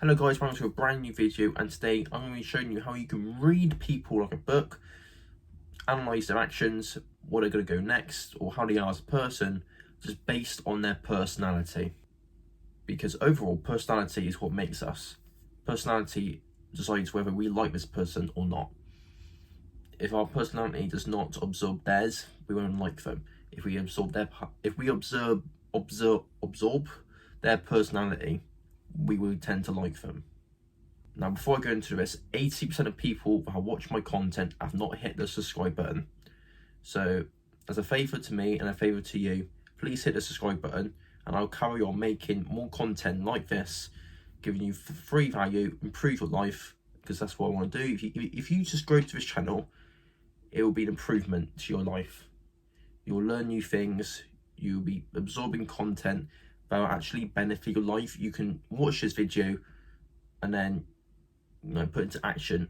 Hello guys, welcome to a brand new video, and today I'm going to be showing you how you can read people like a book, analyse their actions, what they're going to go next, or how they are as a person, just based on their personality. Because overall, personality is what makes us. Personality decides whether we like this person or not. If our personality does not absorb theirs, we won't like them. If we absorb their personality, we will tend to like them. Now, before I go into this, 80% of people that have watched my content have not hit the subscribe button. So, as a favour to me and a favour to you, please hit the subscribe button, and I'll carry on making more content like this, giving you free value, improve your life, because that's what I want to do. If you subscribe to this channel, it will be an improvement to your life. You'll learn new things, you'll be absorbing content that will actually benefit your life. You can watch this video and then put into action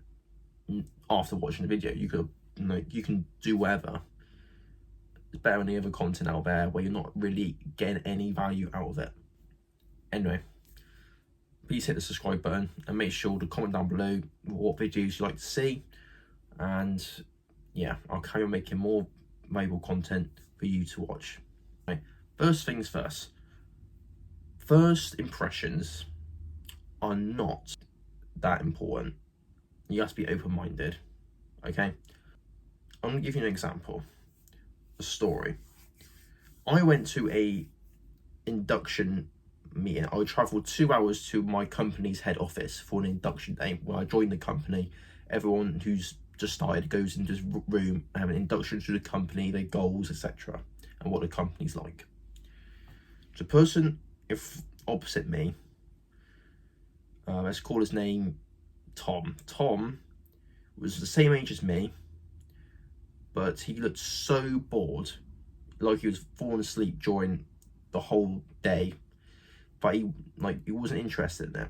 after watching the video. You can do whatever. It's better than the other content out there where you're not really getting any value out of it. Anyway, please hit the subscribe button and make sure to comment down below what videos you like to see, and yeah, I'll carry on making more valuable content for you to watch. Okay. First things first, first impressions are not that important. You have to be open-minded. Okay, I'm gonna give you an example, a story. I went to a induction meeting. I travelled 2 hours to my company's head office for an induction day where I joined the company. Everyone who's just started goes into this room and have an induction to the company, their goals, etc., and what the company's like. The person opposite me, let's call his name Tom. Tom was the same age as me, but he looked so bored, like he was falling asleep during the whole day, but he wasn't interested in it.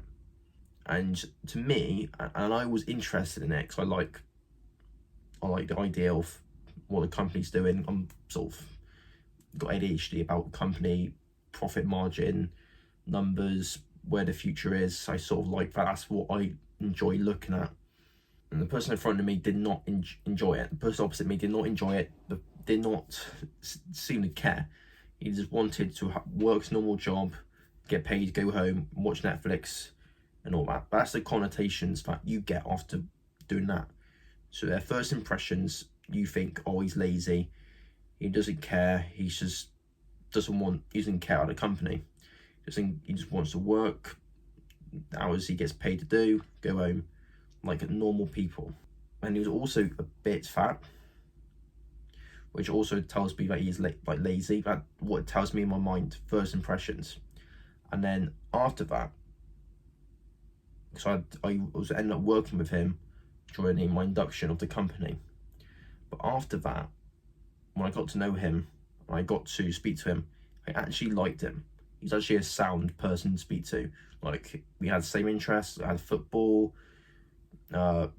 And to me, and I was interested in it because I like the idea of what the company's doing. I'm sort of got ADHD about the company, profit margin, numbers, where the future is. I sort of like that. That's what I enjoy looking at. And the person in front of me did not enjoy it. The person opposite me did not enjoy it. Did not seem to care. He just wanted to work his normal job, get paid, go home, watch Netflix, and all that. That's the connotations that you get after doing that. So their first impressions, you think, oh, he's lazy, he doesn't care, he doesn't care about the company. He just wants to work the hours he gets paid to do, go home, like normal people. And he was also a bit fat, which also tells me that he's lazy. That's what it tells me in my mind, first impressions. And then after that, so I was ended up working with him during my induction of the company. But after that, when I got to know him, I got to speak to him, I actually liked him. He's actually a sound person to speak to. Like, we had the same interests. I had football. We're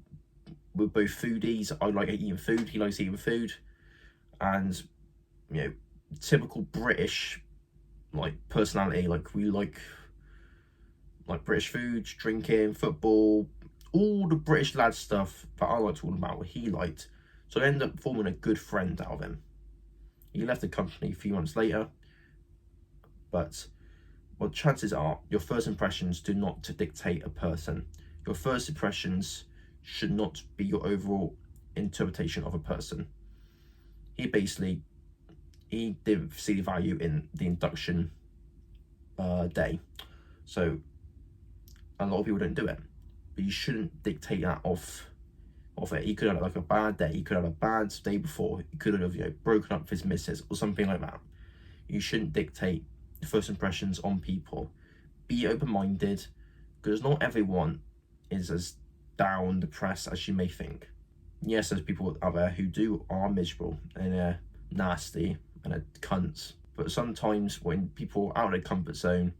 both foodies. I like eating food. He likes eating food. And, typical British, personality. We like British food, drinking, football, all the British lad stuff that I like talking about, what he liked. So I ended up forming a good friend out of him. He left the company a few months later. But chances are your first impressions do not dictate a person. Your first impressions should not be your overall interpretation of a person. He didn't see the value in the induction day. So a lot of people don't do it. But you shouldn't dictate that off it. He could have a bad day. He could have a bad day before. He could have broken up with his missus or something like that. You shouldn't dictate first impressions on people. Be open-minded, because not everyone is as down, depressed as you may think. Yes, there's people out there who are miserable and they're nasty and are cunts. But sometimes when people are out of their comfort zone,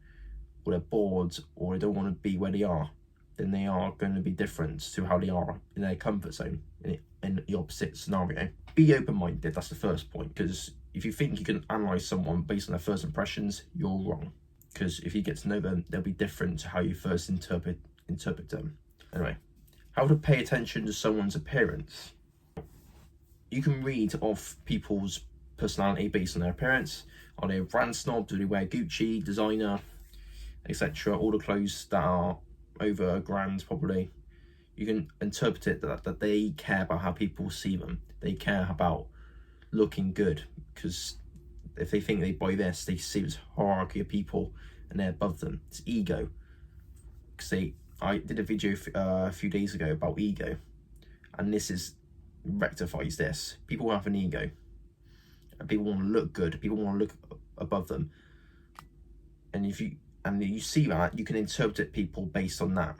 or they're bored, or they don't want to be where they are, then they are going to be different to how they are in their comfort zone in the opposite scenario. Be open-minded, that's the first point, because if you think you can analyse someone based on their first impressions, you're wrong. Because if you get to know them, they'll be different to how you first interpret interpret them. Anyway, how to pay attention to someone's appearance. You can read off people's personality based on their appearance. Are they a brand snob? Do they wear Gucci, designer, etc.? All the clothes that are over £1,000 probably. You can interpret it that they care about how people see them. They care about looking good, because if they think they buy this, they see this hierarchy of people and they're above them. It's ego. Because I did a video a few days ago about ego, and this rectifies this. People have an ego, and people want to look good. People want to look above them, and if you see that, you can interpret people based on that.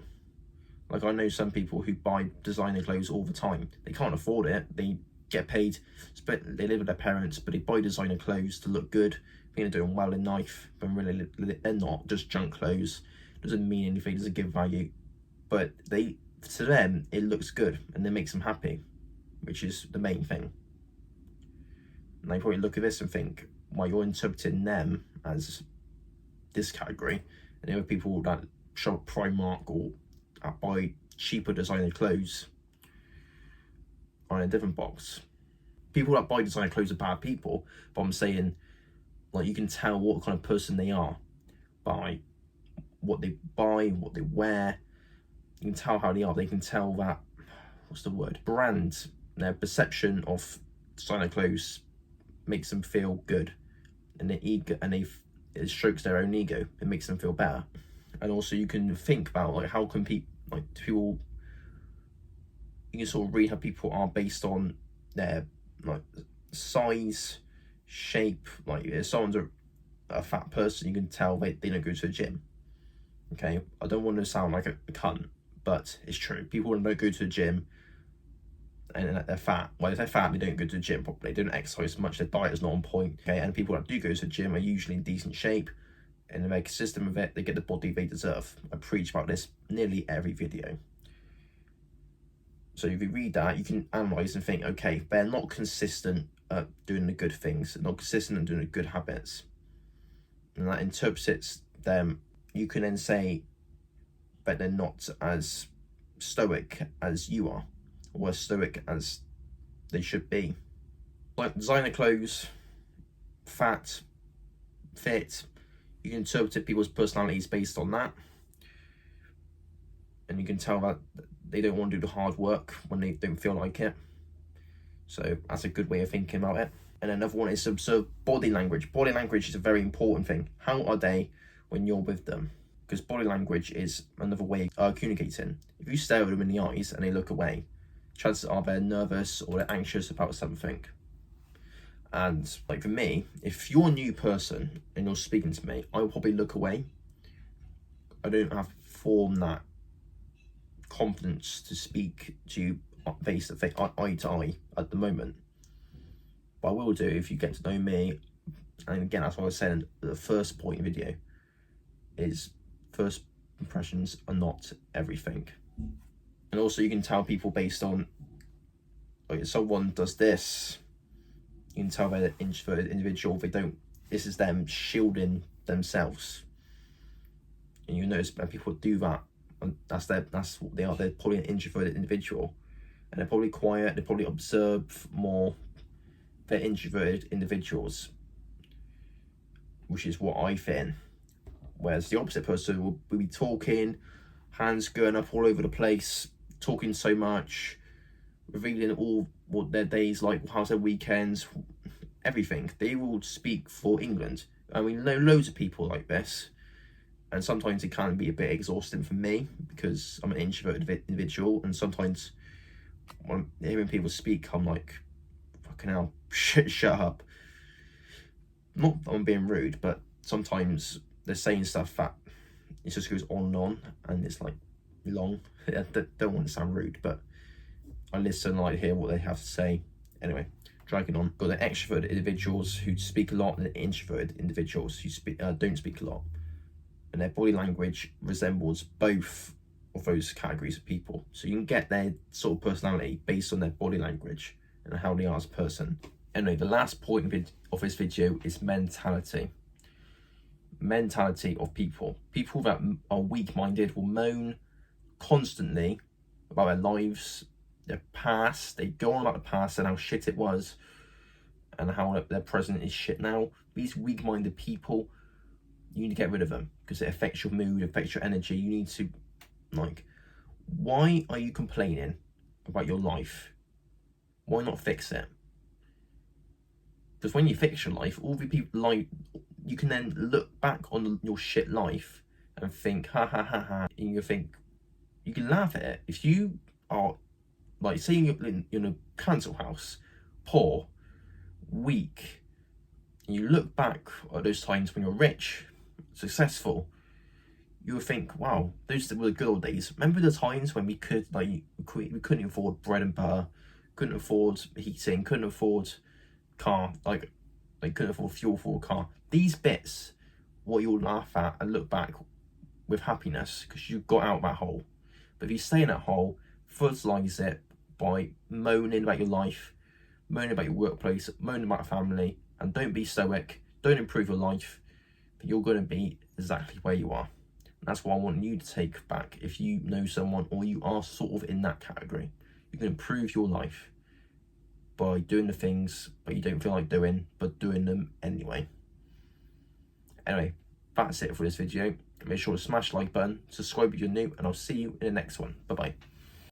Like, I know some people who buy designer clothes all the time. They can't afford it. They get paid, they live with their parents, but they buy designer clothes to look good. I think they're doing well in life, but really they're not. Just junk clothes. Doesn't mean anything, doesn't give value. But to them, it looks good and it makes them happy, which is the main thing. And they probably look at this and think, well, you're interpreting them as this category, and the other people that shop Primark or buy cheaper designer clothes are in a different box. People that buy designer clothes are bad people, but I'm saying, like, you can tell what kind of person they are by what they buy, what they wear. You can tell how they are. They can tell that, what's the word? Brand, their perception of designer clothes makes them feel good, and it strokes their own ego. It makes them feel better. And also, you can think about, like, how can people, you can sort of read how people are based on their, like, size, shape. Like, if someone's a fat person, you can tell they don't go to the gym. Okay, I don't want to sound like a cunt, but it's true. People don't go to the gym and they're fat. Well, if they're fat, they don't go to the gym properly. They don't exercise much. Their diet is not on point. Okay, and people that do go to the gym are usually in decent shape, and if they're consistent with it, they get the body they deserve. I preach about this nearly every video. So if you read that, you can analyse and think, okay, they're not consistent at doing the good things, they're not consistent at doing the good habits, and that interprets them. You can then say that they're not as stoic as you are, or as stoic as they should be. Like designer clothes, fat, fit, you can interpret people's personalities based on that, and you can tell that they don't want to do the hard work when they don't feel like it. So that's a good way of thinking about it. And another one is to observe body language. Body language is a very important thing. How are they when you're with them? Because body language is another way of communicating. If you stare at them in the eyes and they look away, chances are they're nervous or they're anxious about something. And like for me, if you're a new person and you're speaking to me, I will probably look away. I don't have formed that confidence to speak to you face to face, eye to eye at the moment. But I will do if you get to know me. And again, that's what I was saying at the first point in the video, is first impressions are not everything. And also you can tell people based on, like, if someone does this, you can tell they're an introverted individual. This is them shielding themselves. And you notice when people do that, and that's what they are. They're probably an introverted individual, and they're probably quiet. They probably observe more. They're introverted individuals, which is what I think. Whereas the opposite person will be talking, hands going up all over the place, talking so much, revealing all what their days like, how's their weekends, everything. They will speak for England. I mean, know loads of people like this. And sometimes it can be a bit exhausting for me because I'm an introverted individual, and sometimes when hearing people speak, I'm like, fucking hell, shut up. Not that I'm being rude, but sometimes they're saying stuff that it just goes on, and it's like long. I don't want to sound rude, but I listen, I hear what they have to say. Anyway, dragging on. Got the extroverted individuals who speak a lot, and the introverted individuals who don't speak a lot. And their body language resembles both of those categories of people. So you can get their sort of personality based on their body language and how they are as a person. Anyway, the last point of this video is mentality. Mentality of people. People that are weak-minded will moan, constantly about their lives, their past. They go on about the past and how shit it was and how their present is shit now. These weak-minded people, you need to get rid of them because it affects your mood, it affects your energy. You need to, like, why are you complaining about your life? Why not fix it? Because when you fix your life, all the people, like, you can then look back on your shit life and think, ha ha ha ha, and you think, you can laugh at it. If you are, like, say you're in a council house, poor, weak, and you look back at those times when you're rich, successful, you would think, wow, those were the good old days. Remember the times when we could, like, we couldn't afford bread and butter, couldn't afford heating, couldn't afford car, like couldn't afford fuel for a car. These bits, what you'll laugh at and look back with happiness because you got out of that hole. But if you stay in that hole, fertilize it by moaning about your life, moaning about your workplace, moaning about family, and don't be stoic, don't improve your life, but you're going to be exactly where you are. And that's what I want you to take back. If you know someone or you are sort of in that category, you can improve your life by doing the things that you don't feel like doing, but doing them anyway. Anyway, that's it for this video. Make sure to smash the like button, subscribe if you're new, and I'll see you in the next one. Bye bye.